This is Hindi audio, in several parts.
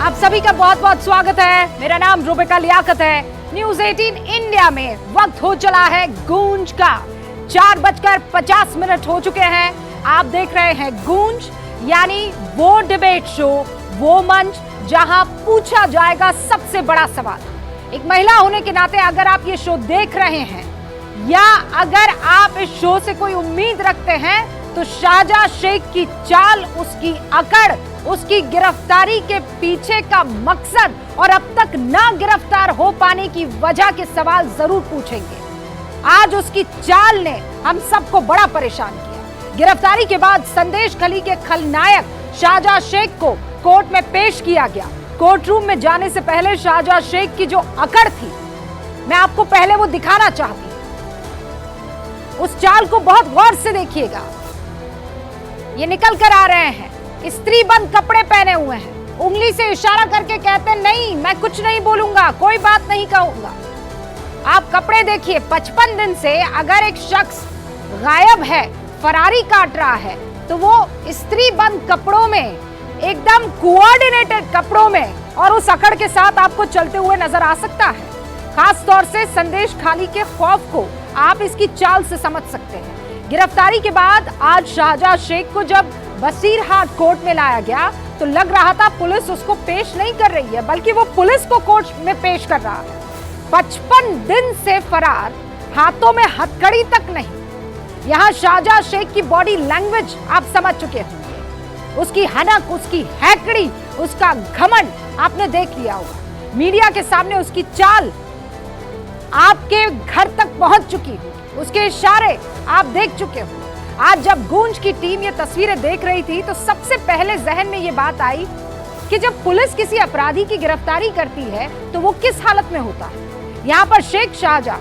आप सभी का बहुत बहुत स्वागत है। मेरा नाम रुबिका लियाकत है। न्यूज 18 इंडिया में वक्त हो चला है गूंज का। 4:50 हो चुके हैं। आप देख रहे हैं गूंज, यानी वो डिबेट शो, वो मंच जहां पूछा जाएगा सबसे बड़ा सवाल। एक महिला होने के नाते अगर आप ये शो देख रहे हैं या अगर आप इस शो से कोई उम्मीद रखते हैं तो शाहजहां शेख की चाल, उसकी अकड़, उसकी गिरफ्तारी के पीछे का मकसद और अब तक ना गिरफ्तार हो पाने की वजह के सवाल जरूर पूछेंगे। आज उसकी चाल ने हम सबको बड़ा परेशान किया। गिरफ्तारी के बाद संदेश खली के खलनायक शाहजहां शेख को कोर्ट में पेश किया गया। कोर्ट रूम में जाने से पहले शाहजहां शेख की जो अकड़ थी, मैं आपको पहले वो दिखाना चाहती हूं। उस चाल को बहुत गौर से देखिएगा। ये निकल कर आ रहे हैं, स्त्री बंद कपड़े पहने हुए हैं, उंगली से इशारा करके कहते हैं नहीं मैं कुछ नहीं बोलूंगा, कोई बात नहीं कहूंगा। आप कपड़े देखिए। 55 दिन से अगर एक शख्स गायब है, फरारी काट रहा है, तो वो स्त्री बंद कपड़ों में, एकदम कोऑर्डिनेटेड कपड़ों में और उस अकड़ के साथ आपको चलते हुए नजर आ सकता है। खास तौर से संदेश खाली के खौफ को आप इसकी चाल से समझ सकते हैं। गिरफ्तारी के बाद आज शाहजहां शेख को जब बसीरहाट कोर्ट में लाया गया तो लग रहा था पुलिस उसको पेश नहीं कर रही है, बल्कि वो पुलिस को कोर्ट में पेश कर रहा है। 55 दिन से फरार, हाथों में हथकड़ी तक नहीं। यहां शाहजहां शेख की बॉडी लैंग्वेज आप समझ चुके होंगे। उसकी हनक, उसकी हैकड़ी, उसका घमंड आपने देख लिया होगा। मीडिया के सामने उसकी चाल आपके घर तक पहुंच चुकी है। उसके इशारे आप देख चुके हो। आज जब गूंज की टीम ये तस्वीरें देख रही थी तो सबसे पहले जहन में ये बात आई कि जब पुलिस किसी अपराधी की गिरफ्तारी करती है तो वो किस हालत में होता है। यहाँ पर शेख शाहजहां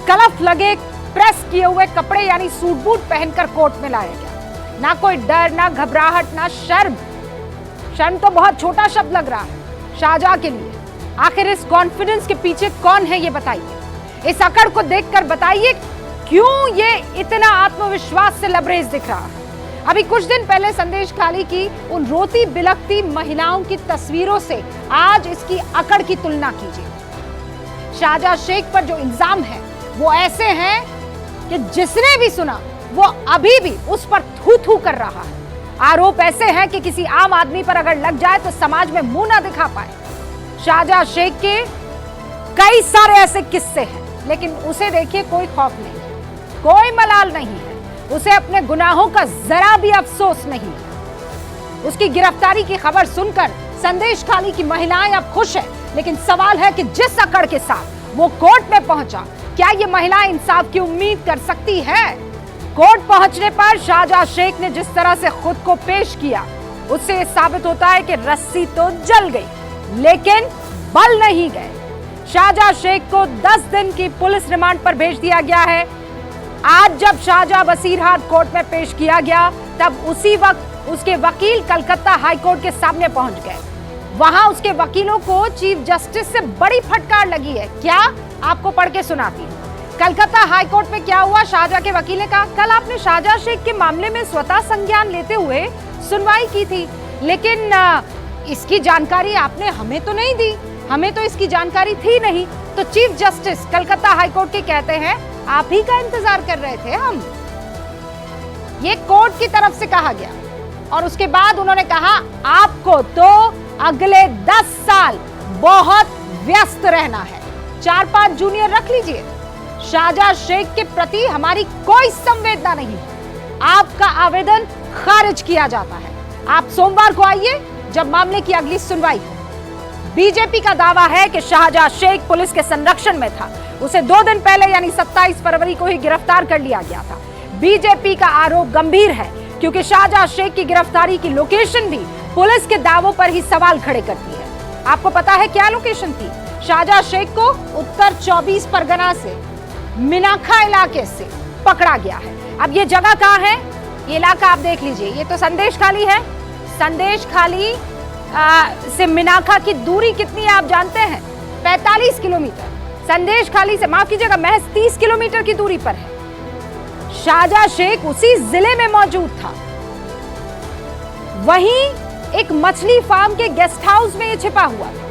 कलफ लगे, प्रेस किए हुए कपड़े यानी सूट बूट पहनकर कोर्ट में लाया गया। ना कोई डर, ना घबराहट, ना शर्म। शर्म तो बहुत छोटा शब्द लग रहा है शाहजहां के लिए। आखिर इस कॉन्फिडेंस के पीछे कौन है ये बताइए। इस अकड़ को देखकर बताइए क्यों ये इतना आत्मविश्वास से लबरेज दिख रहा है। अभी कुछ दिन पहले संदेश खाली की उन रोती बिलखती महिलाओं की तस्वीरों से आज इसकी अकड़ की तुलना कीजिए। शाहजहां शेख पर जो इल्जाम है वो ऐसे हैं कि जिसने भी सुना वो अभी भी उस पर थू थू कर रहा है। आरोप ऐसे हैं कि किसी आम आदमी पर अगर लग जाए तो समाज में मुंह ना दिखा पाए। शाहजहां शेख के कई सारे ऐसे किस्से हैं, लेकिन उसे देखिए कोई खौफ नहीं, कोई मलाल नहीं है, उसे अपने गुनाहों का जरा भी अफसोस नहीं है। उसकी गिरफ्तारी की खबर सुनकर संदेश खाली की महिलाएं अब खुश है, लेकिन सवाल है कि जिस अकड़ के साथ वो कोर्ट में पहुंचा, क्या ये महिला इंसाफ की उम्मीद कर सकती है? कोर्ट पहुंचने पर शाहजहां शेख ने जिस तरह से खुद को पेश किया, उससे साबित होता है कि रस्सी तो जल गई लेकिन बल नहीं गए। शाहजहां शेख को 10 दिन की पुलिस रिमांड पर भेज दिया गया है। आज जब शाहजहां बसीरहाट कोर्ट में पेश किया गया तब उसी वक्त उसके वकील कलकत्ता हाई कोर्ट के सामने पहुंच गए। वहां उसके वकीलों को चीफ जस्टिस से बड़ी फटकार लगी है। क्या, आपको पढ़ के सुनाती हूं। कलकत्ता हाई कोर्ट में क्या हुआ, शाहजहां के वकील ने कहा कल आपने शाहजहां शेख के मामले में स्वतः संज्ञान लेते हुए सुनवाई की थी, लेकिन इसकी जानकारी आपने हमें तो नहीं दी, हमें तो इसकी जानकारी थी नहीं। तो chief justice Calcutta high court के कहते हैं आप ही का इंतजार कर रहे थे हम। ये कोर्ट की तरफ से कहा गया और उसके बाद उन्होंने कहा आपको तो अगले 10 साल बहुत व्यस्त रहना है, 4-5 जूनियर रख लीजिए। शाहजहां शेख के प्रति हमारी कोई संवेदना नहीं है, आपका आवेदन खारिज किया जाता है। आप सोमवार को आइए जब मामले की अगली सुनवाई हो। बीजेपी का दावा है कि शाहजहां शेख पुलिस के संरक्षण में था। उसे 2 दिन पहले यानी 27 फरवरी को ही गिरफ्तार कर लिया गया था। बीजेपी का आरोप गंभीर है क्योंकि शाहजहां शेख की गिरफ्तारी की लोकेशन भी पुलिस के दावों पर ही सवाल खड़े करती है। आपको पता है क्या लोकेशन थी? शाहजहां शेख को उत्तर 24 परगना से मिनाखा इलाके से पकड़ा गया है। अब ये जगह कहां है? ये इलाका आप देख लीजिए, ये तो संदेश खाली है। संदेश खाली से मिनाखा की दूरी कितनी है आप जानते हैं? 45 किलोमीटर। संदेश खाली से, माफ कीजिएगा, महज 30 किलोमीटर की दूरी पर है। शाहजहां शेख उसी जिले में मौजूद था। वहीं एक मछली फार्म के गेस्ट हाउस में ये छिपा हुआ था।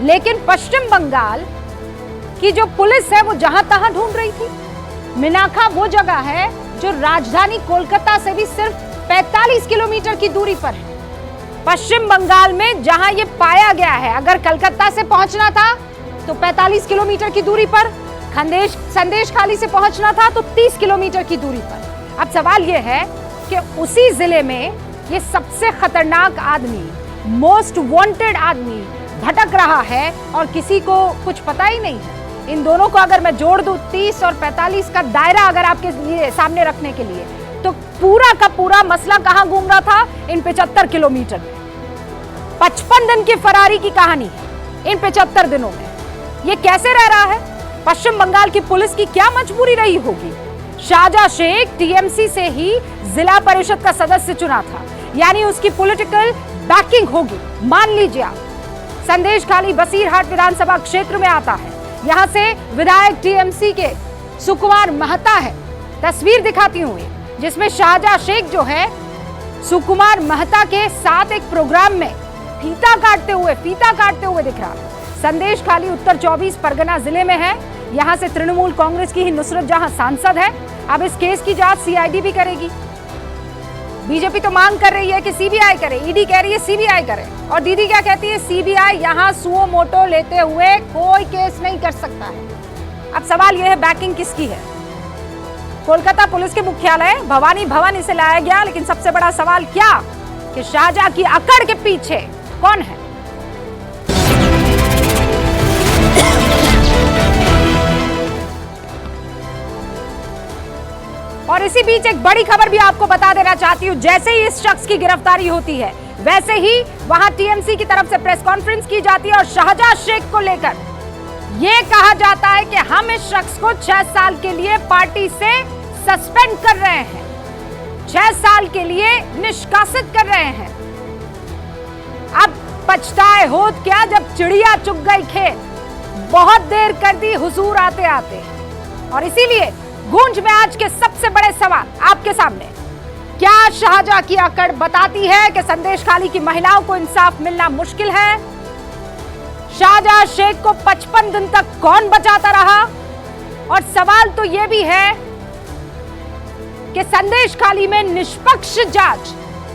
लेकिन पश्चिम बंगाल की जो पुलिस है वो जहां तहां ढूंढ रही थी। मिनाखा वो जगह है जो राजधानी कोलकाता से भी सिर्फ 45 किलोमीटर की दूरी पर है। पश्चिम बंगाल में जहां ये पाया गया है, अगर कलकत्ता से पहुंचना था तो 45 किलोमीटर की दूरी पर, संदेशखाली से पहुंचना था तो 30 किलोमीटर की दूरी पर। अब सवाल यह है कि उसी जिले में ये सबसे खतरनाक आदमी, मोस्ट वांटेड आदमी भटक रहा है और किसी को कुछ पता ही नहीं है। इन दोनों को अगर मैं जोड़ दूं, 30 और 45 का दायरा अगर आपके लिए सामने रखने के लिए, तो पूरा का पूरा मसला कहां घूम रहा था? इन 75 किलोमीटर में। 55 दिन की फरारी की कहानी है इन 75 दिनों में। ये कैसे रह रहा है? पश्चिम बंगाल की पुलिस की क्या मजबूरी रही होगी? शाहजहां शेख टीएमसी से ही जिला परिषद का सदस्य चुना था, यानी उसकी पॉलिटिकल बैकिंग होगी। मान लीजिए आप संदेशखाली बसीरहाट विधानसभा क्षेत्र में आता है, यहां से विधायक टीएमसी के सुकुमार महता है। तस्वीर दिखाती हूं जिसमें शाहजहां शेख जो है सुकुमार महता के साथ एक प्रोग्राम में फीता काटते हुए दिख रहा है। संदेशखाली उत्तर 24 परगना जिले में है। यहां से तृणमूल कांग्रेस की ही नुसरत जहां सांसद है। अब इस केस की जांच सीआईडी भी करेगी। बीजेपी तो मांग कर रही है कि सीबीआई करे, ईडी कह रही है सीबीआई करे, और दीदी क्या कहती है? सीबीआई यहां सुओ मोटो लेते हुए कोई केस नहीं कर सकता है। अब सवाल यह है बैकिंग किसकी है? कोलकाता पुलिस के मुख्यालय भवानी भवन इसे लाया गया, लेकिन सबसे बड़ा सवाल क्या कि शाहजहां की अकड़ के पीछे कौन है? और इसी बीच एक बड़ी खबर भी आपको बता देना चाहती हूं। जैसे ही इस शख्स की गिरफ्तारी होती है, वैसे ही वहां टीएमसी की तरफ से प्रेस कॉन्फ्रेंस की जाती है और शाहजहां शेख को लेकर यह कहा जाता है कि हम इस शख्स को 6 साल के लिए पार्टी से सस्पेंड कर रहे हैं, 6 साल के लिए निष्कासित कर रहे हैं। अब पछताए होत क्या जब चिड़िया चुग गई खेत, बहुत देर कर दी हुजूर आते आते। और इसीलिए गूंज में आज के सबसे बड़े सवाल आपके सामने, क्या शाहजहां की अकड़ बताती है कि संदेशखाली की महिलाओं को इंसाफ मिलना मुश्किल है? शाहजहां शेख को 55 दिन तक कौन बचाता रहा? और सवाल तो यह भी है कि संदेशखाली में निष्पक्ष जांच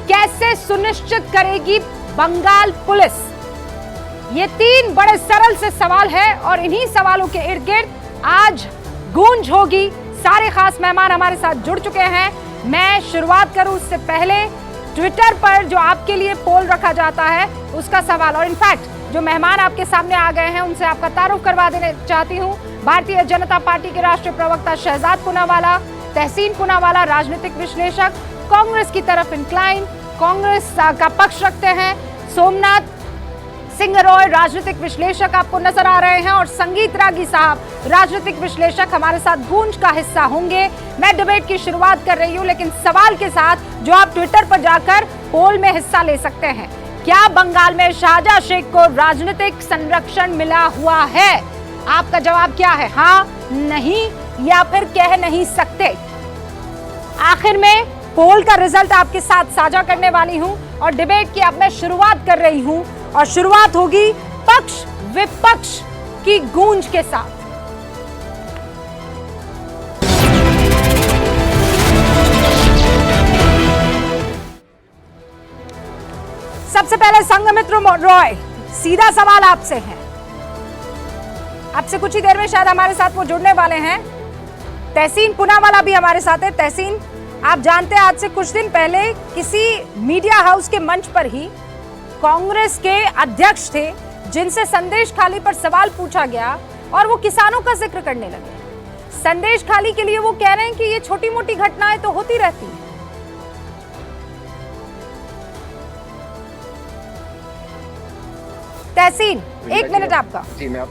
कैसे सुनिश्चित करेगी बंगाल पुलिस? ये 3 बड़े सरल से सवाल है और इन्हीं सवालों के इर्द गिर्द आज गूंज होगी। सारे खास मेहमान हमारे साथ जुड़ चुके हैं। मैं शुरुआत करूं उससे पहले ट्विटर पर जो आपके लिए पोल रखा जाता है उसका सवाल, और इनफैक्ट जो मेहमान आपके सामने आ गए हैं उनसे आपका तारुफ करवा देना चाहती हूं। भारतीय जनता पार्टी के राष्ट्रीय प्रवक्ता शहजाद पूनावाला, तहसीन पूनावाला राजनीतिक विश्लेषक, कांग्रेस की तरफ इंक्लाइन, कांग्रेस का पक्ष रखते हैं। सोमनाथ सिंह रॉय राजनीतिक विश्लेषक आपको नजर आ रहे हैं और संगीत रागी साहब राजनीतिक विश्लेषक हमारे साथ गूंज का हिस्सा होंगे। मैं डिबेट की शुरुआत कर रही हूं, लेकिन सवाल के साथ जो आप ट्विटर पर जाकर पोल में हिस्सा ले सकते हैं। क्या बंगाल में शाहजहां शेख को राजनीतिक संरक्षण मिला हुआ है? आपका जवाब क्या है? हाँ, नहीं या फिर कह नहीं सकते? आखिर में पोल का रिजल्ट आपके साथ साझा करने वाली हूं और डिबेट की अब मैं शुरुआत कर रही हूं और शुरुआत होगी पक्ष विपक्ष की गूंज के साथ। सबसे पहले संघमित्र रॉय, सीधा सवाल आपसे है। आपसे कुछ ही देर में शायद हमारे साथ वो जुड़ने वाले हैं। तहसीन पूनावाला भी हमारे साथ है। तहसीन, आप जानते हैं आज से कुछ दिन पहले किसी मीडिया हाउस के मंच पर ही कांग्रेस के अध्यक्ष थे जिनसे संदेशखाली पर सवाल पूछा गया और वो किसानों का जिक्र करने लगे। संदेशखाली के लिए वो कह रहे हैं कि ये छोटी मोटी घटनाएं तो होती रहती हैं। तहसीन, 1 मिनट आपका। जी, मैं आप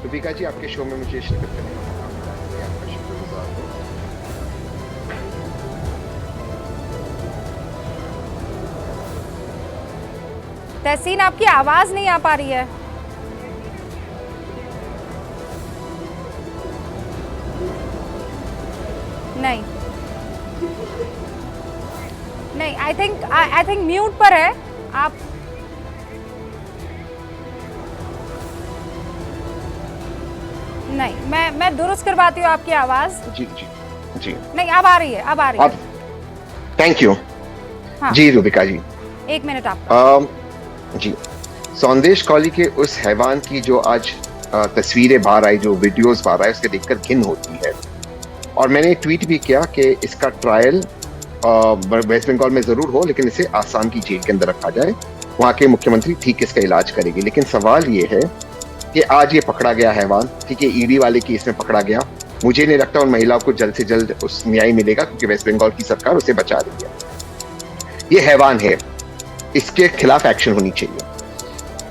रुबिका जी आपके शो में मुझे शिरकत करने का मौका मिला है, आपका शुक्रगुजार हूं। तहसीन, आपकी आवाज नहीं आ पा रही है। नहीं नहीं, आई थिंक म्यूट पर है आप। नहीं, मैं दुरुस्त करवाती हूँ आपकी आवाज। जी जी जी, नहीं, अब आ रही है, अब आ रही है। Thank you. हाँ। जी रूबिका जी, 1 मिनट आप। जी, संदेश कॉली के उस हैवान की जो आज तस्वीरें बाहर आई, जो वीडियोस बाहर आए, उसके देखकर घिन होती है। और मैंने ट्वीट भी किया कि इसका ट्रायल वेस्ट बंगाल में जरूर हो, लेकिन इसे आसाम की जेल के अंदर रखा जाए, वहां के मुख्यमंत्री ठीक इसका इलाज करेगी। लेकिन सवाल ये है कि आज ये पकड़ा गया हैवान, ठीक है, ईडी वाले केस में पकड़ा गया, मुझे नहीं लगता उन महिलाओं को जल्द से जल्द उस न्याय मिलेगा, क्योंकि वेस्ट बंगाल की सरकार उसे बचा रही है। ये हैवान है, इसके खिलाफ एक्शन होनी चाहिए।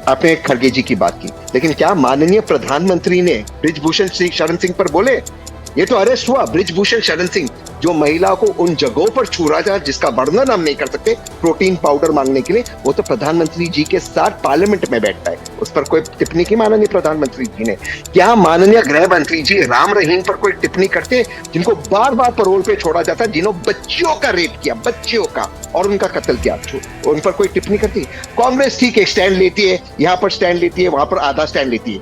आपने खड़गे जी की बात की, लेकिन क्या माननीय प्रधानमंत्री ने ब्रिजभूषण शरण सिंह पर बोले? ये तो अरेस्ट हुआ ब्रिजभूषण शरण सिंह, जो महिला को उन जगहों पर छू रहा था जिसका वर्णन हम नहीं कर सकते, प्रोटीन पाउडर मांगने के लिए। वो तो प्रधानमंत्री जी के साथ पार्लियामेंट में बैठता है, उस पर कोई टिप्पणी की माननीय प्रधानमंत्री जी ने? क्या माननीय गृह मंत्री जी राम रहीम पर कोई टिप्पणी करते, जिनको बार बार पैरोल पे छोड़ा जाता, जिन्होंने बच्चियों का रेप किया, बच्चियों का, और उनका कत्ल किया, उन पर कोई टिप्पणी करती? कांग्रेस ठीक है, स्टैंड लेती है, यहाँ पर स्टैंड लेती है, वहां पर आधा स्टैंड लेती है।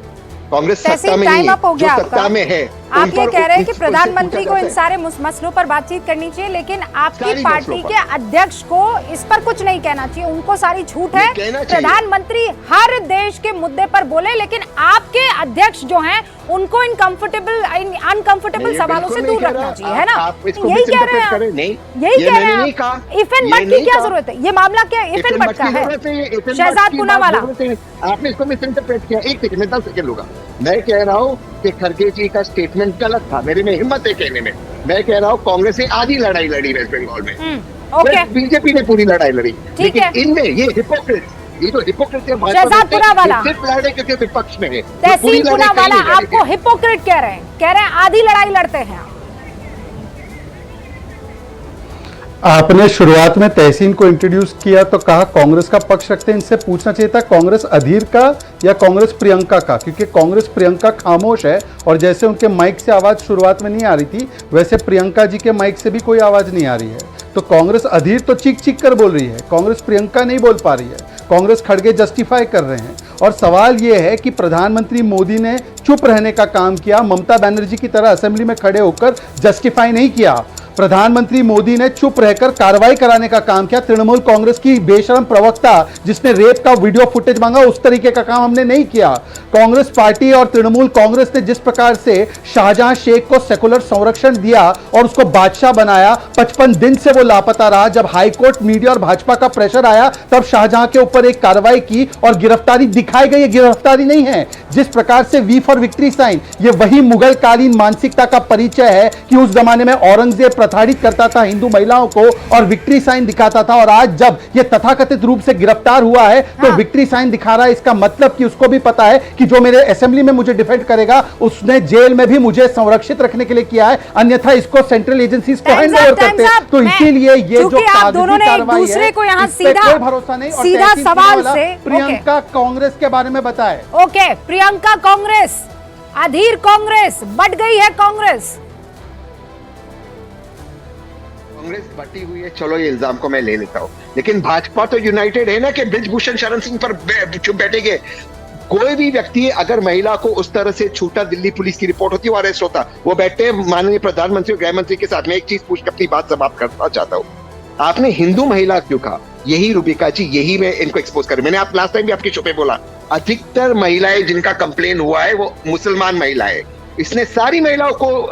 कांग्रेस सत्ता में नहीं है, जो सत्ता में है। आप ये कह रहे हैं कि प्रधानमंत्री को इन सारे मसलों पर बातचीत करनी चाहिए, लेकिन आपकी पार्टी के अध्यक्ष को इस पर कुछ नहीं कहना चाहिए, उनको सारी छूट है। प्रधानमंत्री हर देश के मुद्दे पर बोले, लेकिन आपके अध्यक्ष जो हैं उनको अनकंफर्टेबल सवालों से दूर रखना चाहिए, है ना? यही कह रहे हैं, यही कह रहे हैं। इफन भट्ट की क्या जरूरत है? ये मामला क्या इफन भट्ट का है? शहजाद पूनावाला, आपने इसको मिस इंटरप्रेट किया। एक सेकंड में 10 सेकंड होगा। मैं कह रहा हूँ कि खड़गे जी का स्टेटमेंट गलत था, मेरे में हिम्मत है कहने में। मैं कह रहा हूँ कांग्रेस ने आधी लड़ाई लड़ी वेस्ट बंगाल में, ओके, बीजेपी ने पूरी लड़ाई लड़ी, ठीक है। इनमें ये हिपोक्रेट, ये तो हिपोक्रेट है। शहजाद पूनावाला सिर्फ लड़ाई के विपक्ष में है, तहसीन पूनावाला आपको हिपोक्रेट कह रहे हैं आधी लड़ाई लड़ते हैं। आपने शुरुआत में तहसीन को इंट्रोड्यूस किया तो कहा कांग्रेस का पक्ष रखते हैं। इनसे पूछना चाहिए था कांग्रेस अधीर का या कांग्रेस प्रियंका का, क्योंकि कांग्रेस प्रियंका खामोश है, और जैसे उनके माइक से आवाज शुरुआत में नहीं आ रही थी, वैसे प्रियंका जी के माइक से भी कोई आवाज नहीं आ रही है। तो कांग्रेस अधीर तो चीख चीख कर बोल रही है, कांग्रेस प्रियंका नहीं बोल पा रही है, कांग्रेस खड़गे जस्टिफाई कर रहे हैं। और सवाल यह है कि प्रधानमंत्री मोदी ने चुप रहने का काम किया, ममता बनर्जी की तरह असेंबली में खड़े होकर जस्टिफाई नहीं किया। प्रधानमंत्री मोदी ने चुप रहकर कार्रवाई कराने का काम किया। तृणमूल कांग्रेस की बेशरम प्रवक्ता जिसने रेप का वीडियो फुटेज मांगा, उस तरीके का काम हमने नहीं किया। कांग्रेस पार्टी और तृणमूल कांग्रेस ने जिस प्रकार से शाहजहां शेख को सेकुलर संरक्षण दिया और उसको बादशाह बनाया, 55 दिन से वो लापता रहा। जब हाईकोर्ट, मीडिया और भाजपा का प्रेशर आया, तब शाहजहां के ऊपर एक कार्रवाई की और गिरफ्तारी दिखाई गई। गिरफ्तारी नहीं है, जिस प्रकार से वी फॉर विक्ट्री साइन, ये वही मुगल कालीन मानसिकता का परिचय है कि उस जमाने में औरंगजेब प्रताड़ित करता था हिंदू महिलाओं को और विक्ट्री साइन दिखाता था, और आज जब ये तथाकथित रूप से गिरफ्तार हुआ है तो विक्ट्री साइन दिखा रहा है। इसका मतलब कि उसको भी पता है कि जो मेरे असेंबली में मुझे डिफेंड करेगा, उसने जेल में भी मुझे संरक्षित रखने के लिए किया है, अन्यथा इसको सेंट्रल एजेंसीज को हैंड ओवर करते हैं। तो इसीलिए ये जो दोनों ने एक दूसरे को यहाँ सीधा भरोसा नहीं, सीधा सवाल से प्रियंका कांग्रेस के बारे में बताए। Okay, Priyanka Congress, Adhir Congress, but गई है कांग्रेस। कांग्रेस बटी हुई है, चलो ये इल्जाम को मैं ले लेता हूँ, लेकिन भाजपा तो यूनाइटेड है ना कि ब्रिजभूषण शरण सिंह पर चुप बैठेंगे। कोई भी व्यक्ति अगर महिला को उस तरह से छूटा, दिल्ली पुलिस की रिपोर्ट होती है, वो अरेस्ट होता। वो बैठे माननीय प्रधानमंत्री और गृह मंत्री के साथ में। एक चीज पूछ के अपनी बात समाप्त करना चाहता हूँ, आपने हिंदू महिला क्यों कहा? यही रूबिका जी, यही मैं इनको एक्सपोज कर, मैंने आप लास्ट टाइम भी आपके शो पे बोला, अधिकतर महिलाएं जिनका कंप्लेन हुआ है वो मुसलमान महिलाएं। इसने सारी महिलाओं को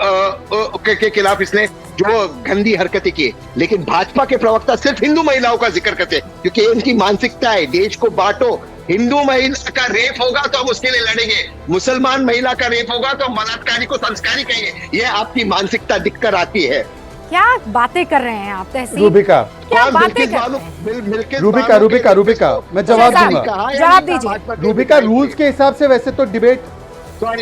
के खिलाफ इसने जो गंदी हरकतें की, लेकिन भाजपा के प्रवक्ता सिर्फ हिंदू महिलाओं का जिक्र करते, क्योंकि इनकी मानसिकता है देश को बांटो। हिंदू महिला का रेप होगा तो हम उसके लिए लड़ेंगे, मुसलमान महिला का रेप होगा तो हम बलात्कारी को संस्कारी कहेंगे। ये आपकी मानसिकता दिखकर आती है। क्या बातें कर रहे हैं आप तहसीन? रूबिका, क्या बातें कर रहे हैं? रूबिका, मैं जवाब दूंगा। जवाब दीजिए। रूबिका, रूल्स के हिसाब से वैसे तो डिबेट,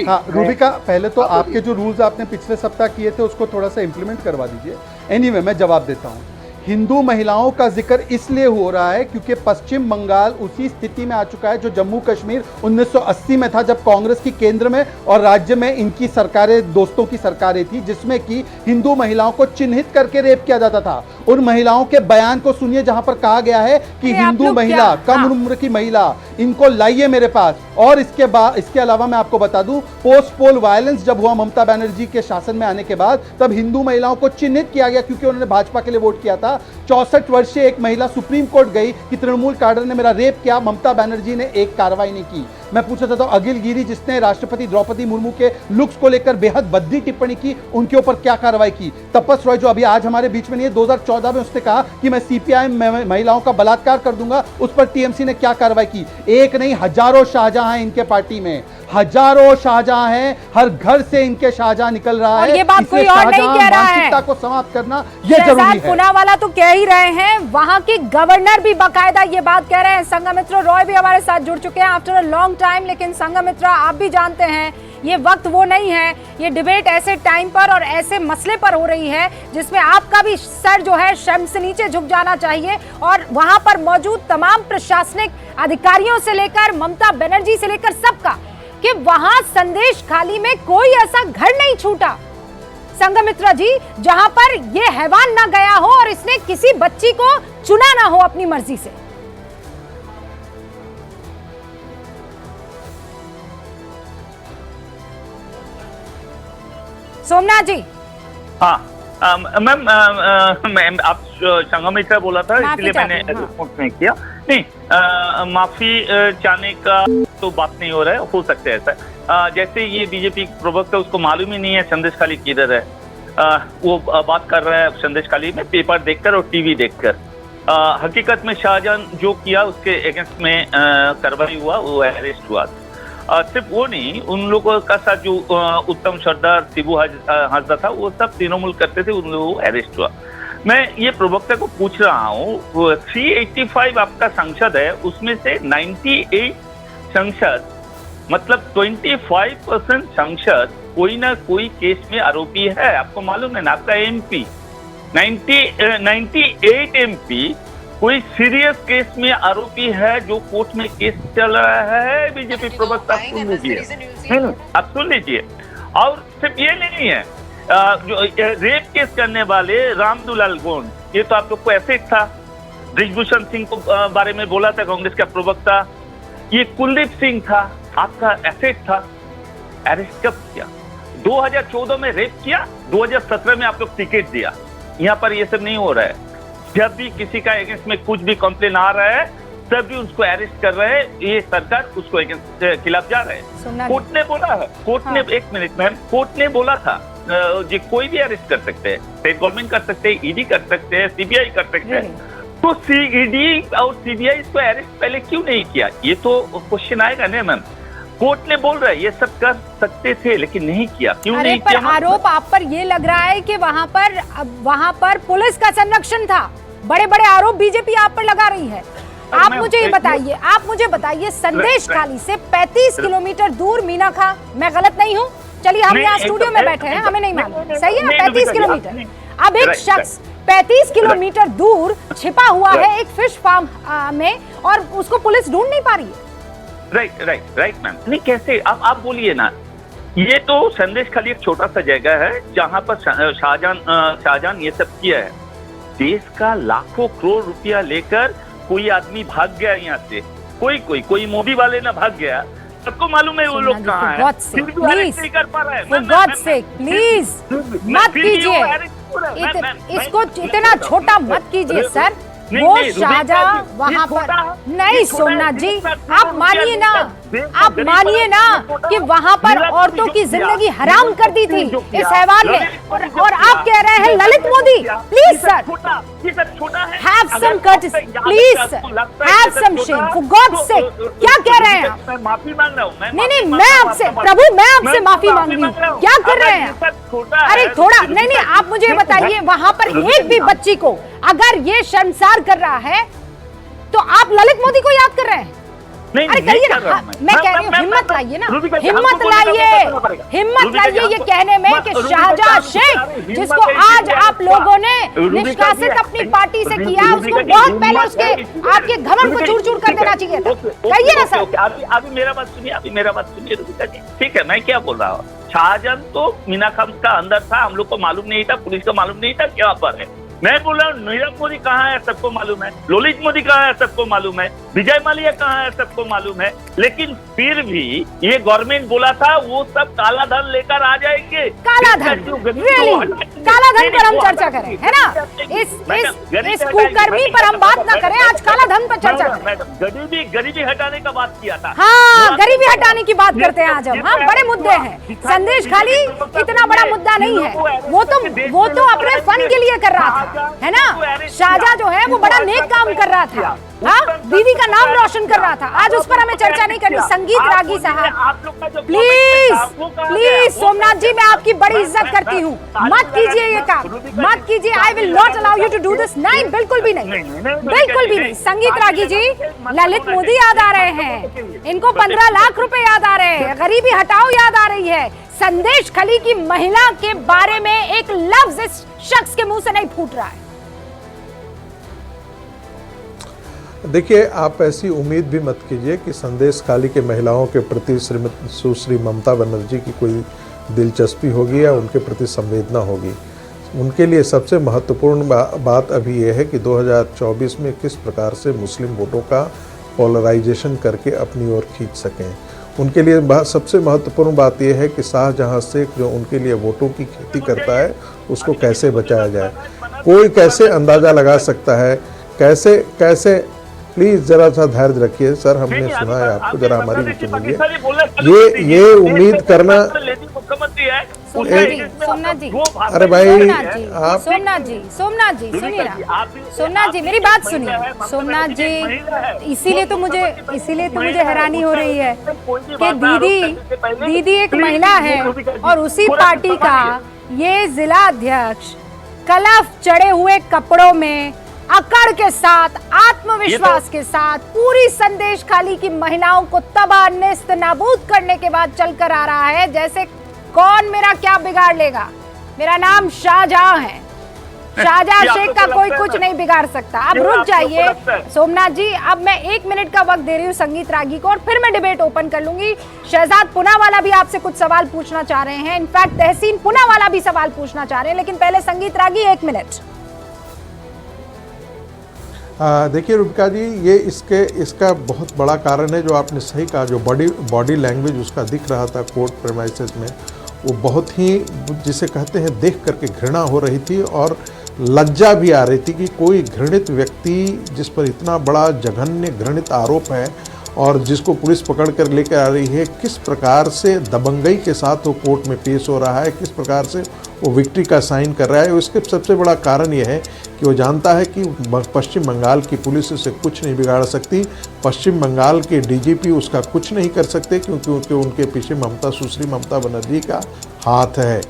हाँ रूबिका, पहले तो आपके जो रूल्स आपने पिछले सप्ताह किए थे उसको थोड़ा सा इंप्लीमेंट करवा दीजिए। एनीवे, मैं जवाब देता हूँ। हिंदू महिलाओं का जिक्र इसलिए हो रहा है क्योंकि पश्चिम बंगाल उसी स्थिति में आ चुका है जो जम्मू कश्मीर 1980 में था, जब कांग्रेस की केंद्र में और राज्य में इनकी सरकारें, दोस्तों की सरकारें थी, जिसमें कि हिंदू महिलाओं को चिन्हित करके रेप किया जाता था। उन महिलाओं के बयान को सुनिए जहां पर कहा गया है कि हिंदू महिला, कम उम्र की महिला, इनको लाइए मेरे पास। और इसके अलावा मैं आपको बता दूं, पोस्ट पोल वायलेंस जब हुआ ममता बनर्जी के शासन में आने के बाद, तब हिंदू महिलाओं को चिन्हित किया गया क्योंकि उन्होंने भाजपा के लिए वोट किया था। 64 वर्षीय एक महिला सुप्रीम कोर्ट गई कि तृणमूल काडर ने मेरा रेप किया, ममता बनर्जी ने एक कार्रवाई नहीं की। मैं पूछना चाहता हूं, अगिल गिरी जिसने राष्ट्रपति द्रौपदी मुर्मू के लुक्स को लेकर बेहद भद्दी टिप्पणी की, उनके ऊपर क्या कार्रवाई की? तपस रॉय जो अभी आज हमारे बीच में नहीं है, 2014 में उसने कहा कि मैं सीपीआई में महिलाओं का बलात्कार कर दूंगा, उस पर टीएमसी ने क्या कार्रवाई की? एक नहीं, हजारों शाहजहां हैं इनके पार्टी में, हजारों शाहजहां हैं, हर घर से इनके शाहजहां निकल रहा है। ये बात कोई और नहीं कह रहा है, मानसिकता को समाप्त करना ये जरूरी है। पूनावाला तो कह ही रहे हैं, वहां के गवर्नर भी बाकायदा ये बात कह रहे हैं। संघमित्रा रॉय भी हमारे साथ जुड़ चुके हैं आफ्टर अ लॉन्ग टाइम। लेकिन संघमित्रा, आप भी जानते हैं ये वक्त वो नहीं है, ये डिबेट ऐसे टाइम पर और ऐसे मसले पर हो रही है जिसमें आपका भी सर जो है शर्म से नीचे झुक जाना चाहिए। और वहां पर मौजूद तमाम प्रशासनिक अधिकारियों से लेकर ममता बनर्जी से लेकर सबका, कि वहां संदेश खाली में कोई ऐसा घर नहीं छूटा संघमित्रा जी जहां पर ये हैवान ना गया हो और इसने किसी बच्ची को चुना ना हो अपनी मर्जी से। सोमनाथ जी। हाँ मैम, मैम आप संघमित्रा बोला था इसलिए मैंने रिस्पॉन्स नहीं किया। नहीं, माफी चाहने का तो बात नहीं हो रहा है, हो सकता है ऐसा। जैसे ये बीजेपी प्रवक्ता, उसको मालूम ही नहीं है संदेश खाली किधर है। वो बात कर रहा है संदेश खाली में पेपर देखकर और टीवी देखकर। हकीकत में शाहजहां जो किया उसके अगेंस्ट में कार्रवाई हुआ, वो अरेस्ट हुआ। सिर्फ वो नहीं, उन लोगों का साथ जो उत्तम सरदार, शिबू हाजरा था, वो सब तृणमूल करते थे, उन लोगों को अरेस्ट हुआ। मैं ये प्रवक्ता को पूछ रहा हूँ, 385 आपका संसद है, उसमें से 98 संसद, मतलब 25% संसद कोई ना कोई केस में आरोपी है। आपको मालूम है ना, आपका एमपी 98 एमपी कोई सीरियस केस में आरोपी है, जो कोर्ट में केस चल रहा है। बीजेपी प्रवक्ता आप सुन लीजिए, आप सुन लीजिए। और सिर्फ ये नहीं है, जो रेप केस करने वाले रामदुलाल गोंड, ये तो आप लोग को एसेट था। ब्रिजभूषण सिंह को बारे में बोला था कांग्रेस का प्रवक्ता, ये कुलदीप सिंह था, आपका एसेट था। अरेस्ट कब किया? 2014 में रेप किया, 2017 में आप लोग टिकट दिया। यहाँ पर ये सब नहीं हो रहा है। जब भी किसी का अगेंस्ट में कुछ भी कंप्लेन आ रहा है, तब भी उसको अरेस्ट कर रहे हैं, ये सरकार उसको अगेंस्ट खिलाफ जा रहे हैं। कोर्ट ने बोला है, कोर्ट ने, एक मिनट मैम, कोर्ट ने बोला था जी कोई भी अरेस्ट कर सकते हैं, स्टेट गवर्नमेंट कर सकते हैं, ईडी कर सकते हैं, सीबीआई कर सकते हैं। तो ईडी और सीबीआई इसको अरेस्ट पहले क्यों नहीं किया? ये तो क्वेश्चन आएगा ना मैम। कोर्ट ने बोल रहा है ये सब कर सकते थे लेकिन नहीं किया, क्यों नहीं किया? आरोप आप पर ये लग रहा है कि वहां पर पुलिस का संरक्षण था। बड़े बड़े आरोप बीजेपी आप पर लगा रही है। आप मुझे बताइए, संदेश खाली से 35 किलोमीटर दूर मीना खां, मैं गलत नहीं हूँ? चलिए हम यहाँ स्टूडियो में बैठे हैं, हमें नहीं मालूम, सही है ना? 35 किलोमीटर। अब एक शख्स 35 किलोमीटर दूर छिपा हुआ है एक फिश फार्म में, और उसको पुलिस ढूंढ नहीं पा रही है। Right ma'am. नहीं, कैसे? आप बोलिए ना। ये तो संदेश खाली एक छोटा सा जगह है जहाँ पर शाहजहां ये सब किया है। देश का लाखों करोड़ रुपया लेकर कोई आदमी भाग गया यहाँ से, कोई मोदी वाले ना भाग गया। सबको मालूम है वो लोग कहाँ हैं, फिर भी अरेस्ट नहीं कर पा रहा है। For God's sake, please, मत कीजिए इसको, इतना छोटा मत कीजिए सर। वो शाहजहां वहां पर नहीं, सोमनाथ जी आप मानिए ना कि वहां पर औरतों की जिंदगी हराम कर दी थी इस हैवान ने। और आप कह रहे हैं Lalit Modi, please sir, have some courtesy, please sir, have some shame, for God's sake. क्या कह रहे हैं आप? माफी मांग रहा हूँ। नहीं, मैं आपसे, प्रभु मैं आपसे माफी मांग रही हूँ। क्या कर रहे हैं? अरे थोड़ा नहीं, आप मुझे बताइए, वहां पर एक भी बच्ची को अगर ये शर्मसार कर रहा है तो आप ललित मोदी को याद कर रहे हैं? अरे कहिए ना, मैं कह रही हूँ हिम्मत लाइए ना, हिम्मत लाइए ये कहने में कि शाहजहां शेख, जिसको आज आप लोगों ने निष्कासित अपनी पार्टी से किया, उसको बहुत पहले उसके आपके घमंड को चूर-चूर कर देना चाहिए था। कहिए ना सर। अभी मेरा बात सुनिए रुबिका जी। ठीक है, मैं क्या बोल रहा हूँ, शाहजहां तो मीना खान का अंदर था, हम लोग को मालूम नहीं था, पुलिस को मालूम नहीं था क्या पर है। मैं बोल रहा हूँ नीरव मोदी कहाँ है सबको मालूम है, ललित मोदी कहाँ है सबको मालूम है, विजय माल्या कहाँ है सबको मालूम है, लेकिन फिर भी ये गवर्नमेंट बोला था वो सब काला धन लेकर आ जाएंगे। काला धन, रियली काला धन पर हम चर्चा करें, है ना? इस कुकर्मी पर हम बात ना करें, आज काला धन पर चर्चा करें। मैडम गरीबी हटाने का बात किया था। हाँ, गरीबी हटाने की बात करते हैं आज हम। हाँ, बड़े मुद्दे हैं। संदेश खाली इतना बड़ा मुद्दा नहीं है, वो तो अपने फन के लिए कर रहा था, है ना? शाहजहां जो है वो बड़ा नेक काम कर रहा था, हाँ, दीदी का नाम रोशन कर रहा था। आज उस पर हमें चर्चा नहीं करनी। संगीत रागी साहब प्लीज सोमनाथ जी, मैं आपकी बड़ी इज्जत करती हूँ, मत कीजिए ये काम, मत कीजिए। I will not allow you to do this. नहीं, बिल्कुल भी नहीं, बिल्कुल भी नहीं। संगीत रागी जी, ललित मोदी याद आ रहे हैं, इनको 15 लाख रुपए याद आ रहे हैं, गरीबी हटाओ याद आ रही है। संदेश खली की महिला के बारे में एक लफ्ज इस शख्स के मुंह से नहीं फूट रहा है। देखिए, आप ऐसी उम्मीद भी मत कीजिए कि संदेश खाली के महिलाओं के प्रति सुश्री ममता बनर्जी की कोई दिलचस्पी होगी या उनके प्रति संवेदना होगी। उनके लिए सबसे महत्वपूर्ण बात अभी यह है कि 2024 में किस प्रकार से मुस्लिम वोटों का पोलराइजेशन करके अपनी ओर खींच सकें। उनके लिए सबसे महत्वपूर्ण बात यह है कि शाहजहां शेख जो उनके लिए वोटों की खेती करता है उसको कैसे बचाया जाए। कोई कैसे अंदाज़ा लगा सकता है, कैसे प्लीज जरा सा धैर्य रखिए सर, हमने सुना है आपको, जरा हमारी भी सुनिए। ये उम्मीद करना, सोमनाथ जी, अरे भाई आप सोमनाथ जी सुनिए ना, सोमनाथ जी मेरी बात सुनिए। सोमनाथ जी, इसीलिए तो मुझे हैरानी हो रही है कि दीदी एक महिला है और उसी पार्टी का ये जिला अध्यक्ष कलफ चढ़े हुए कपड़ों में अकड़ के साथ, आत्मविश्वास के साथ पूरी संदेश खाली की महिलाओं को तबाह नेस्त नाबूद करने के बाद चलकर आ रहा है जैसे कौन मेरा क्या बिगाड़ लेगा। मेरा नाम शाहजहां है, शाहजहां शेख का कोई कुछ नहीं बिगाड़ सकता। अब रुक जाइए सोमनाथ जी, अब मैं 1 मिनट का वक्त दे रही हूँ संगीत रागी को और फिर मैं डिबेट ओपन कर लूंगी। शहजाद पूनावाला भी आपसे कुछ सवाल पूछना चाह रहे हैं, इनफैक्ट तहसीन पूनावाला भी सवाल पूछना चाह रहे हैं, लेकिन पहले संगीत रागी 1 मिनट। देखिए रुबिका जी, ये इसका बहुत बड़ा कारण है जो आपने सही कहा, जो बॉडी लैंग्वेज उसका दिख रहा था कोर्ट प्रेमाइसेस में, वो बहुत ही जिसे कहते हैं देख करके घृणा हो रही थी और लज्जा भी आ रही थी कि कोई घृणित व्यक्ति जिस पर इतना बड़ा जघन्य घृणित आरोप है और जिसको पुलिस पकड़ कर लेकर आ रही है, किस प्रकार से दबंगई के साथ वो कोर्ट में पेश हो रहा है, किस प्रकार से वो विक्ट्री का साइन कर रहा है। उसके सबसे बड़ा कारण यह है कि वो जानता है कि पश्चिम बंगाल की पुलिस उसे कुछ नहीं बिगाड़ सकती, पश्चिम बंगाल के डीजीपी उसका कुछ नहीं कर सकते क्योंकि उनके पीछे सुश्री ममता बनर्जी का हाथ है।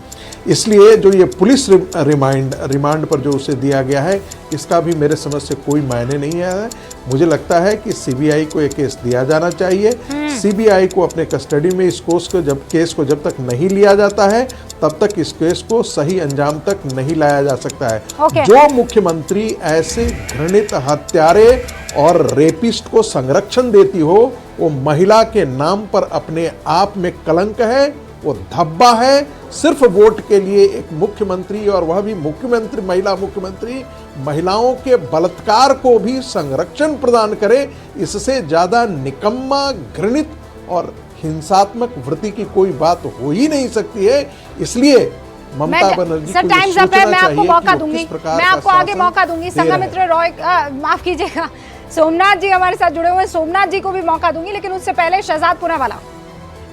इसलिए जो ये पुलिस रिमांड पर जो उसे दिया गया है, इसका भी मेरे समझ से कोई मायने नहीं है। मुझे लगता है कि सीबीआई को एक केस दिया जाना चाहिए। सीबीआई को अपने कस्टडी में इस केस को जब तक नहीं लिया जाता है तब तक इस केस को सही अंजाम तक नहीं लाया जा सकता है। जो मुख्यमंत्री ऐसे घृणित हत्यारे और रेपिस्ट को संरक्षण देती हो, वो महिला के नाम पर अपने आप में कलंक है, वो धब्बा है। सिर्फ वोट के लिए एक मुख्यमंत्री, और वह भी मुख्यमंत्री, महिला मुख्यमंत्री, महिलाओं के बलात्कार को भी संरक्षण प्रदान करे, इससे ज्यादा निकम्मा, घृणित और हिंसात्मक वृत्ति की कोई बात हो ही नहीं सकती है। इसलिए ममता बनर्जी को टाइम्स अप है, मैं आपको मौका दूंगी, मैं आपको आगे मौका दूंगी। संघमित्र रॉय, माफ कीजिएगा, सोमनाथ जी हमारे साथ जुड़े हुए हैं, सोमनाथ जी को भी मौका दूंगी, लेकिन उससे पहले शहजाद पूनावाला।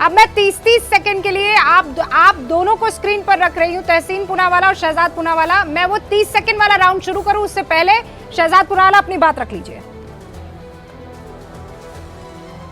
अब मैं 30-30 सेकंड के लिए आप दोनों को स्क्रीन पर रख रही हूँ, तहसीन पूनावाला और शहजाद पूनावाला। मैं वो 30 सेकंड वाला राउंड शुरू करूँ उससे पहले शहजाद पूनावाला अपनी बात रख लीजिए।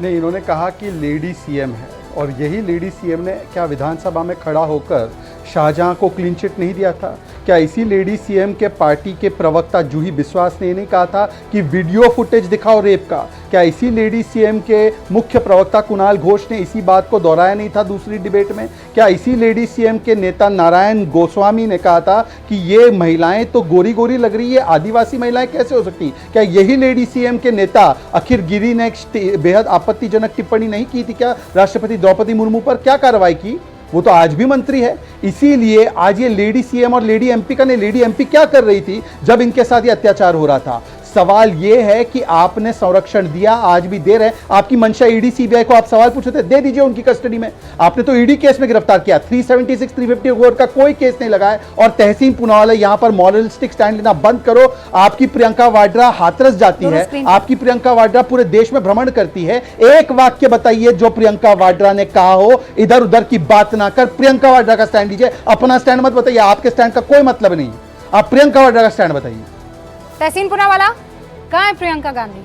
नहीं, इन्होंने कहा कि लेडी सीएम है और यही लेडी सीएम ने क्या विधानसभा में खड़ा होकर शाहजहां को क्लीन चिट नहीं दिया था? क्या इसी लेडी सीएम के पार्टी के प्रवक्ता जूही विश्वास ने नहीं कहा था कि वीडियो फुटेज दिखाओ रेप का? क्या इसी लेडी सीएम के मुख्य प्रवक्ता कुणाल घोष ने इसी बात को दोहराया नहीं था दूसरी डिबेट में? क्या इसी लेडी सीएम के नेता नारायण गोस्वामी ने कहा था कि ये महिलाएं तो गोरी गोरी लग रही है, आदिवासी महिलाएं कैसे हो सकती? क्या यही लेडी सीएम के नेता अखिर गिरी ने बेहद आपत्तिजनक टिप्पणी नहीं की थी क्या राष्ट्रपति द्रौपदी मुर्मू पर? क्या कार्रवाई की? वो तो आज भी मंत्री है। इसीलिए आज ये लेडी सीएम और लेडी एमपी का ने लेडी एमपी क्या कर रही थी जब इनके साथ ये अत्याचार हो रहा था? सवाल ये है कि आपने संरक्षण दिया, आज भी दे रहे। आपकी मंशा ईडी सीबीआई को आप सवाल पूछे थे, दे दीजिए उनकी कस्टडी में। आपने तो ईडी केस में गिरफ्तार किया, 376 354 का कोई केस नहीं लगाया। और तहसीन पूनावाला यहां पर मॉरलिस्टिक स्टैंड लेना बंद करो। आपकी प्रियंका वाड्रा हाथरस जाती है, आपकी प्रियंका वाड्रा पूरे देश में भ्रमण करती है। एक वाक्य बताइए जो प्रियंका वाड्रा ने कहा हो, इधर उधर की बात ना कर, प्रियंका वाड्रा का स्टैंड लीजिए, अपना स्टैंड मत बताइए। आपके स्टैंड का कोई मतलब नहीं, आप प्रियंका वाड्रा का स्टैंड बताइए। तहसीन पूनावाला, कहाँ है प्रियंका गांधी?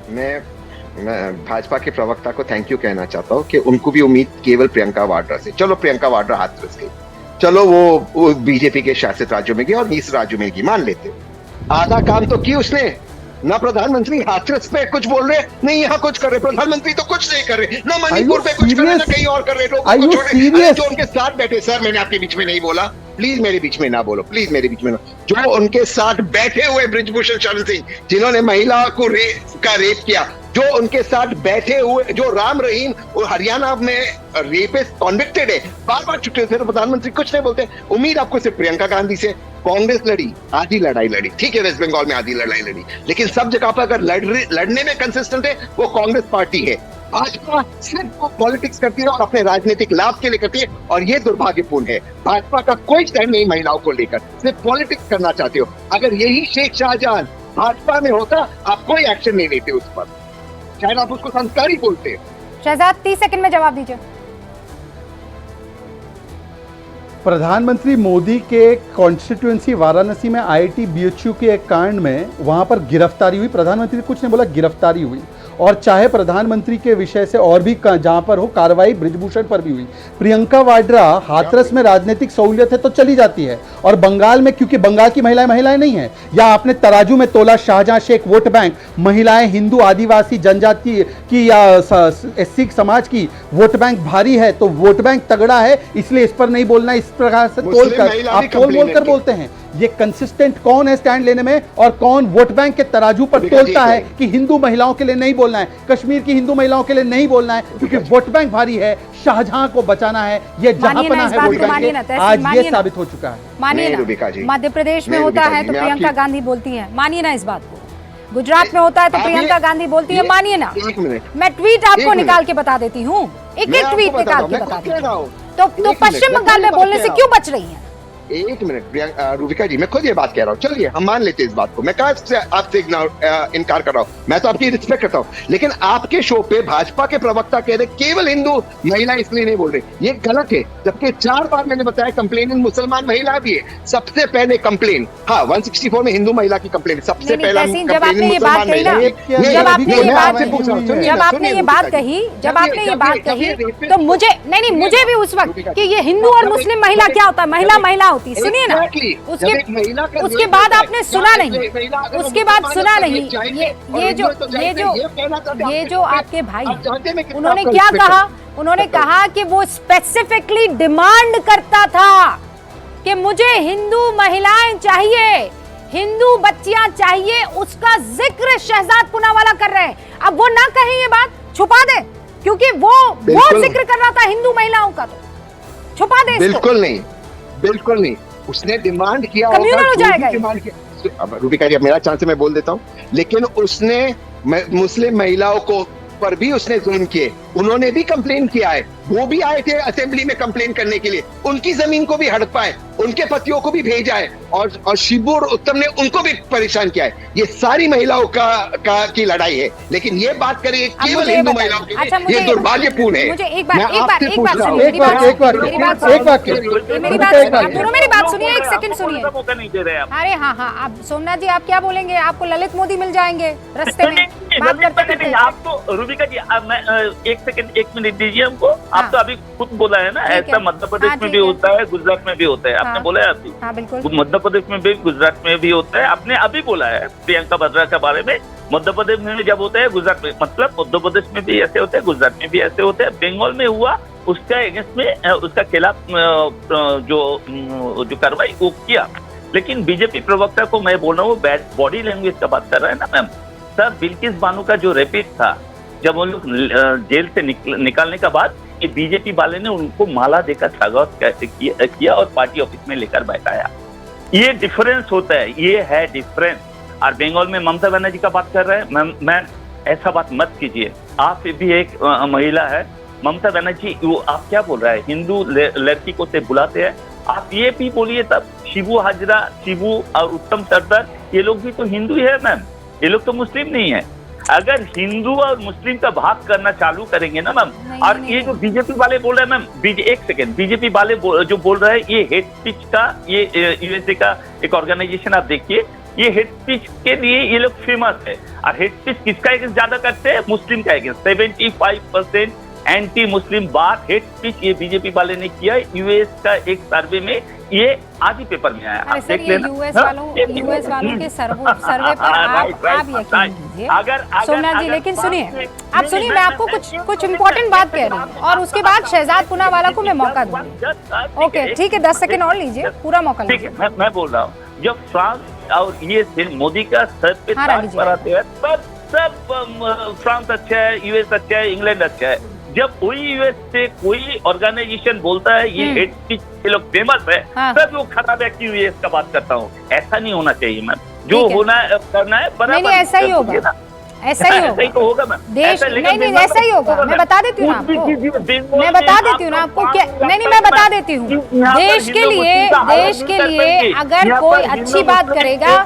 मैं भाजपा के प्रवक्ता को थैंक यू कहना चाहता हूँ कि उनको भी उम्मीद केवल प्रियंका वाड्रा से। चलो प्रियंका वाड्रा हाथरस गई, चलो वो बीजेपी के शासित राज्यों में गई और 20 राज्यों में गई, मान लेते। आधा काम तो की उसने ना। प्रधानमंत्री हाथरस पे कुछ बोल रहे, नहीं यहाँ कुछ कर रहे, प्रधानमंत्री तो कुछ नहीं कर रहे, ना मणिपुर पे कुछ कर रहे, ना कहीं और कर रहे। लोगों को छोड़े जो उनके साथ बैठे, सर मैंने आपके बीच में नहीं बोला, प्लीज मेरे बीच में ना बोलो, प्लीज मेरे बीच में ना। जो उनके साथ बैठे हुए ब्रिजभूषण शरण सिंह जिन्होंने महिला को रेप किया, जो उनके साथ बैठे हुए, जो राम रहीम हरियाणा में रेपिस्ट कॉन्विक्टेड है, बार बार छुट्टे थे, तो प्रधानमंत्री कुछ नहीं बोलते। उम्मीद आपको सिर्फ प्रियंका गांधी से। कांग्रेस लड़ी, आधी लड़ाई लड़ी, ठीक है, वेस्ट बंगाल में आधी लड़ाई लड़ी, लेकिन सब जगह पर अगर लड़ने में कंसिस्टेंट है वो कांग्रेस पार्टी है। भाजपा सिर्फ वो पॉलिटिक्स करती है और अपने राजनीतिक लाभ के लिए करती है, और ये दुर्भाग्यपूर्ण है। भाजपा का कोई स्टैंड नहीं महिलाओं को लेकर, सिर्फ पॉलिटिक्स करना चाहते हो। अगर यही शेख शाहजहां भाजपा में होता, आप कोई एक्शन नहीं लेते उस पर, शायद आप उसको संस्कारी बोलते। शहजाद 30 सेकंड में जवाब दीजिए। प्रधानमंत्री मोदी के कॉन्स्टिट्यूएंसी वाराणसी में आईआईटी बीएचयू के एक कांड में वहां पर गिरफ्तारी हुई। प्रधानमंत्री ने कुछ नहीं बोला, गिरफ्तारी हुई। और चाहे प्रधानमंत्री के विषय से और भी जहां पर हो, कार्रवाई ब्रिजभूषण पर भी हुई। प्रियंका वाड्रा हाथरस में राजनीतिक सहूलियत है तो चली जाती है, और बंगाल में, क्योंकि बंगाल की महिलाएं नहीं है, या आपने तराजू में तोला शाहजहां शेख वोट बैंक, महिलाएं हिंदू आदिवासी जनजाति की या एससी समाज की वोट बैंक भारी है, तो वोट बैंक तगड़ा है, इसलिए इस पर नहीं बोलना। इस प्रकार से तोलकर आप बोलकर बोलते हैं। ये कंसिस्टेंट कौन है स्टैंड लेने में, और कौन वोट बैंक के तराजू पर तोलता है कि हिंदू महिलाओं के लिए नहीं बोलना है, कश्मीर की हिंदू महिलाओं के लिए नहीं बोलना है, क्योंकि वोट बैंक भारी है, शाहजहां को बचाना है, ये जहांपना है वोट बैंक के, आज ये साबित हो चुका है। मानिए ना, मध्य प्रदेश में होता है तो प्रियंका गांधी बोलती है, मानिए ना इस बात को। गुजरात में होता है तो प्रियंका गांधी बोलती है, मानिए ना। मैं ट्वीट आपको निकाल के बता देती हूँ, एक एक ट्वीट निकाल के बता देती हूँ। तो पश्चिम बंगाल में बोलने से क्यों बच रही है? एक मिनट रूबिका जी, मैं खुद ये बात कह रहा हूँ, चलिए हम मान लेते हैं इस बात को। मैं कहा आपसे इनकार कर रहा हूँ, मैं तो आपकी रिस्पेक्ट करता हूँ, लेकिन आपके शो पे भाजपा के प्रवक्ता कह रहे केवल हिंदू महिला इसलिए नहीं बोल रहे, ये गलत है। जबकि 4 बार मैंने बताया कंप्लेन मुसलमान महिला भी है। सबसे पहले कंप्लेन, हाँ 164 में हिंदू महिला की कंप्लेन, सबसे पहला जब आपने ये बात कही, जब आपने ये बात कही तो मुझे मुझे भी उस वक्त कि ये हिंदू और मुस्लिम महिला क्या होता है, महिला होती, सुनिए ना। उसके बाद आपने सुना नहीं, उसके बाद सुना नहीं। ये जो आपके भाई, उन्होंने क्या कहा? उन्होंने कहा कि वो स्पेसिफिकली डिमांड करता था कि मुझे हिंदू महिलाएं चाहिए, हिंदू बच्चियां चाहिए। उसका जिक्र शहजाद पूनावाला कर रहे हैं। अब वो ना कहे ये बात, छुपा दे, क्योंकि वो जिक्र कर रहा था हिंदू महिलाओं का, तो छुपा दे। बिल्कुल नहीं, उसने डिमांड किया, कम्युनल हो जाएगा। अब रूबिका जी, अब मेरा चांस है, मैं बोल देता हूँ, लेकिन उसने मुस्लिम महिलाओं को पर भी उसने जुल्म किए। उन्होंने भी कंप्लेन किया है, वो भी आए थे असेंबली में कंप्लेन करने के लिए, उनकी जमीन को भी हड़पा है, उनके पतियों को भी भेजा है, और शिबू और उत्तम ने उनको भी परेशान किया है। ये सारी महिलाओं की लड़ाई है, लेकिन ये बात करिए केवल हिंदू महिलाओं के लिए, ये दुर्भाग्यपूर्ण है। मुझे एक बात सुनिए, मेरी बात सुनिए, एक सेकंड सुनिए। अरे हाँ, आप सोमनाथ जी, आप क्या बोलेंगे? आपको ललित मोदी मिल जाएंगे रास्ते में बात करते। आपको रूबिका जी, मैं एक सेकंड, 1 मिनट दीजिए हमको। आप तो अभी खुद बोला है ना, ऐसा मध्य प्रदेश में भी होता है, गुजरात में भी होता है, आपने बोला है अभी। हाँ बिल्कुल, मध्य प्रदेश में भी, गुजरात में भी होता है। आपने अभी बोला है प्रियंका वाड्रा के बारे में, मध्य प्रदेश में जब होता है, गुजरात में, मतलब मध्य प्रदेश में भी ऐसे होते हैं, गुजरात में भी ऐसे होते हैं। बंगाल में हुआ, उसका अगेंस्ट में, उसका खिलाफ जो कार्रवाई वो किया। लेकिन बीजेपी प्रवक्ता को मैं बोल रहा हूँ, बॉडी लैंग्वेज का बात कर रहा है ना मैम। सर, बिल्किस बानो का जो रेपिड था, जब उन लोग जेल से निकालने के बाद ये बीजेपी वाले ने उनको माला देकर स्वागत किया और पार्टी ऑफिस में लेकर बैठाया। ये डिफरेंस होता है, ये है डिफरेंस। और बंगाल में ममता बनर्जी का बात कर रहे हैं, मैम ऐसा बात मत कीजिए। आप भी एक महिला है, ममता बनर्जी, वो आप क्या बोल रहा है, हिंदू लड़की को से बुलाते हैं। आप ये भी बोलिए तब, शिबू हाजरा, शिबू और उत्तम सरदार, ये लोग भी तो हिंदू है मैम, ये लोग तो मुस्लिम नहीं है। अगर हिंदू और मुस्लिम का भाग करना चालू करेंगे ना मैम, और ये जो बीजेपी वाले बोल रहे हैं मैम, एक सेकेंड, बीजेपी वाले जो बोल रहे हैं, ये हेट स्पीच का, ये यूएसए का एक ऑर्गेनाइजेशन आप देखिए, ये हेट स्पीच के लिए ये लोग फेमस है। और हेट स्पीच किसका अगेंस्ट ज्यादा करते हैं? मुस्लिम का अगेंस्ट। 75% एंटी मुस्लिम बात, हेट स्पीच ये बीजेपी वाले ने किया। यूएस का एक सर्वे में ये आज ही पेपर में आया, आप देख लेना। यूएस वालों के सर्वे पर आप यकीन कीजिए सोमनाथ जी। लेकिन सुनिए, आप सुनिए, मैं आपको कुछ इम्पोर्टेंट बात कह रही हूँ और उसके बाद शहजाद पूनावाला को मैं मौका दूंगी। ओके ठीक है, 10 सेकंड और लीजिए, पूरा मौका लीजिए। ठीक है, मैं बोल रहा हूँ, जब फ्रांस और ये मोदी का सर पे ताज पर आते हैं, तब सब फ्रांस अच्छा है, यूएस अच्छा है, इंग्लैंड अच्छा है। जब कोई यूएस से कोई ऑर्गेनाइजेशन बोलता है ये हेट स्पीच के लोग फेमस है, तब वो खराब है कि यूएस का बात करता हूँ। ऐसा नहीं होना चाहिए मैम, जो होना करना है बराबर। नहीं, ऐसा ही होगा, ऐसा ही होगा मैम। देश नहीं, ऐसा ही होगा। मैं बता देती हूँ ना आपको, मैं बता देती हूँ ना आपको क्या। नहीं, मैं बता देती हूँ, देश के लिए अगर कोई अच्छी बात करेगा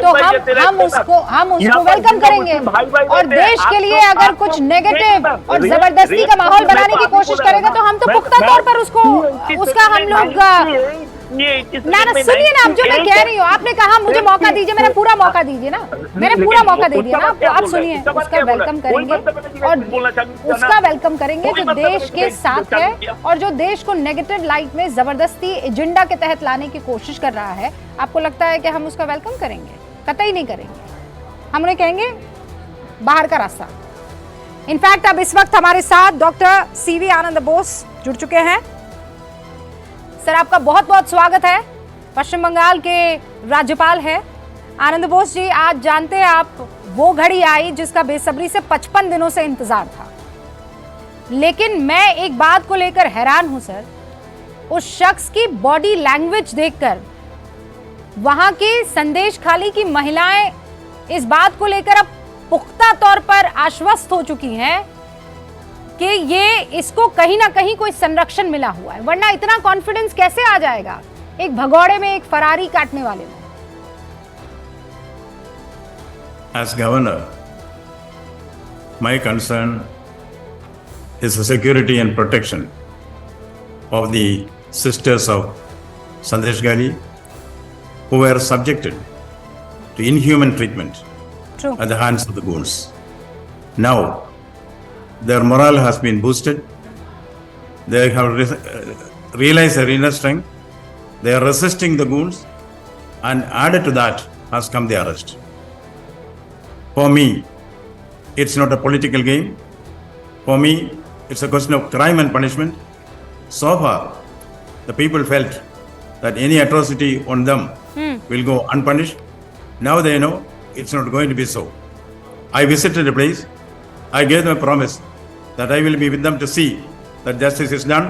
तो हम उसको वेलकम करेंगे, और देश के लिए अगर कुछ नेगेटिव और जबरदस्ती का माहौल बनाने की कोशिश करेगा तो हम तो पुख्ता तौर पर उसका हम लोग ना सुनिए ना, आप जो मैं कह रही हूँ, आपने कहा मुझे मौका दीजिए, मैंने पूरा मौका दीजिए ना, मैंने पूरा मौका दे दिया ना आपको। आप सुनिए, उसका वेलकम करेंगे और उसका वेलकम करेंगे जो देश के साथ है और जो देश को नेगेटिव लाइट में जबरदस्ती एजेंडा के तहत लाने की कोशिश कर रहा है। आपको लगता है कि हम उसका वेलकम करेंगे? कतई नहीं करेंगे। हम उन्हें कहेंगे बाहर का रास्ता। इनफैक्ट अब इस वक्त हमारे साथ डॉक्टर सीवी आनंद बोस जुड़ चुके हैं। सर, आपका बहुत बहुत स्वागत है। पश्चिम बंगाल के राज्यपाल हैं आनंद बोस जी। आज जानते हैं आप, वो घड़ी आई जिसका बेसब्री से 55 दिनों से इंतजार था। लेकिन मैं एक बात को लेकर हैरान हूं सर, उस शख्स की बॉडी लैंग्वेज देखकर। वहां की संदेश खाली की महिलाएं इस बात को लेकर अब पुख्ता तौर पर आश्वस्त हो चुकी हैं कि ये इसको कहीं ना कहीं कोई संरक्षण मिला हुआ है, वरना इतना कॉन्फिडेंस कैसे आ जाएगा एक भगौड़े में, एक फरारी काटने वाले में। As governor, my concern is the security and protection of the sisters of Sandesh Gali who were subjected to inhuman treatment True. at the hands of the goons. Now, their morale has been boosted. They have realized their inner strength. They are resisting the goons, and added to that has come the arrest. For me, it's not a political game. For me, it's a question of crime and punishment. So far, the people felt that any atrocity on them will go unpunished. Now they know it's not going to be so. I visited the place. I gave them a promise that I will be with them to see that justice is done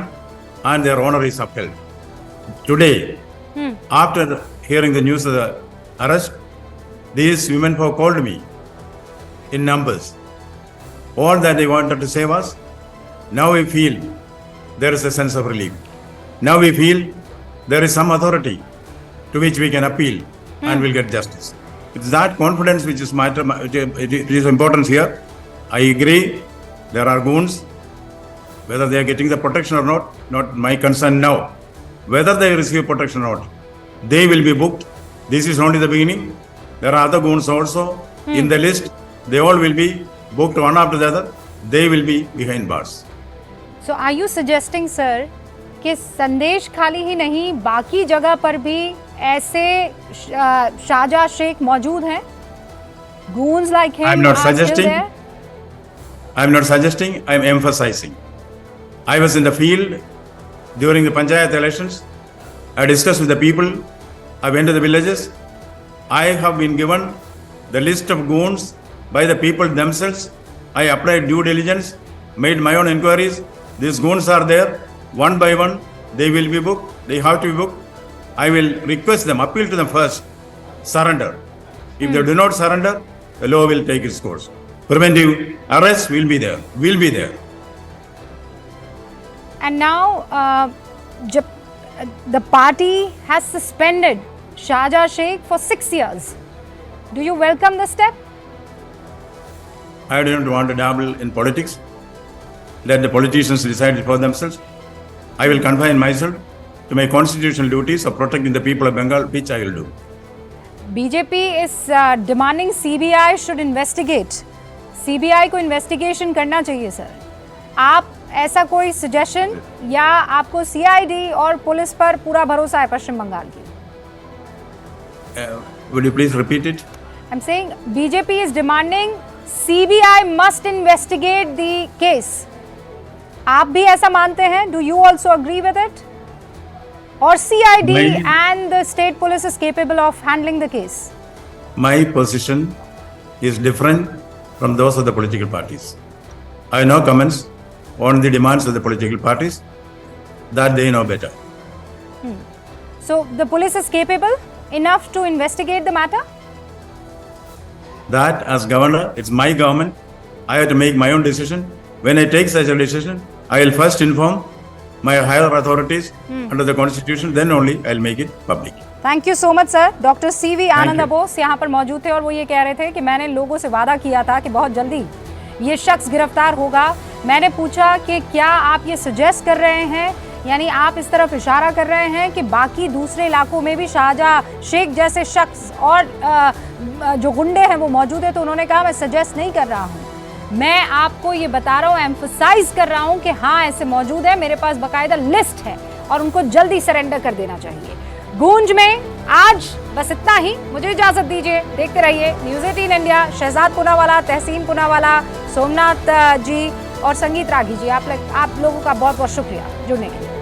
and their honor is upheld. Today, after hearing the news of the arrest, these women have called me in numbers. All that they wanted to say was, now we feel there is a sense of relief. Now we feel there is some authority to which we can appeal and will get justice. It's that confidence which is it is important here. I agree, there are goons. Whether they are getting the protection or not my concern now. Whether they receive protection or not, they will be booked. This is only the beginning. There are other goons also in the list. They all will be booked one after the other. they will be behind bars. So are you suggesting sir कि संदेश खाली ही नहीं बाकी जगह पर भी ऐसे शाहजहां शेख मौजूद हैं? Goons like him I'm not are still suggesting. there? I'm not suggesting, I'm emphasizing. I was in the field during the Panchayat elections. I discussed with the people. I went to the villages. I have been given the list of goons by the people themselves. I applied due diligence, made my own inquiries. These goons are there. One by one, they will be booked. They have to be booked. I will request them, appeal to them first, surrender. If they do not surrender, the law will take its course. Preventive arrest will be there. Will be there. And now, the party has suspended Shahjah Sheikh for 6 years. Do you welcome the step? I don't want to dabble in politics. Let the politicians decide it for themselves. I will confine myself to my constitutional duties of protecting the people of Bengal, which I will do. BJP is demanding CBI should investigate. CBI को इन्वेस्टिगेशन करना चाहिए सर. आप ऐसा कोई सजेशन या आपको CID और पुलिस पर पूरा भरोसा है पश्चिम बंगाल की? Would you please repeat it? I'm saying BJP is demanding CBI must investigate the case. आप भी ऐसा मानते हैं? Do you also agree with it? Or CID and the state police is capable of handling the case? My position is different from those of the political parties. I have no comments on the demands of the political parties, that they know better. So the police is capable enough to investigate the matter? That as governor, it's my government. I have to make my own decision. When I take such a decision, I will first inform my higher authorities under the constitution, then only I will make it public. Thank you so much sir. Doctor CV Anand you. Bose यहाँ पर मौजूद थे और वो ये कह रहे थे कि मैंने लोगों से वादा किया था कि बहुत जल्दी ये शख्स गिरफ्तार होगा. मैंने पूछा कि क्या आप ये सजेस्ट कर रहे हैं, यानी आप इस तरफ इशारा कर रहे हैं कि बाकी दूसरे इलाकों में भी शाहजहां शेख जैसे शख्स और जो गुंडे हैं वो मौजूद है? तो उन्होंने कहा मैं सजेस्ट नहीं कर रहा हूँ, मैं आपको ये बता रहा हूँ, एम्फसाइज कर रहा हूँ कि हाँ ऐसे मौजूद है, मेरे पास बाकायदा लिस्ट है और उनको जल्दी सरेंडर कर देना चाहिए. गूंज में आज बस इतना ही. मुझे इजाजत दीजिए. देखते रहिए न्यूज़ 18 इंडिया. शहजाद पूनावाला, तहसीन पूनावाला, सोमनाथ जी और संगीत रागी जी, आप लोगों का बहुत बहुत शुक्रिया जुड़ने के लिए.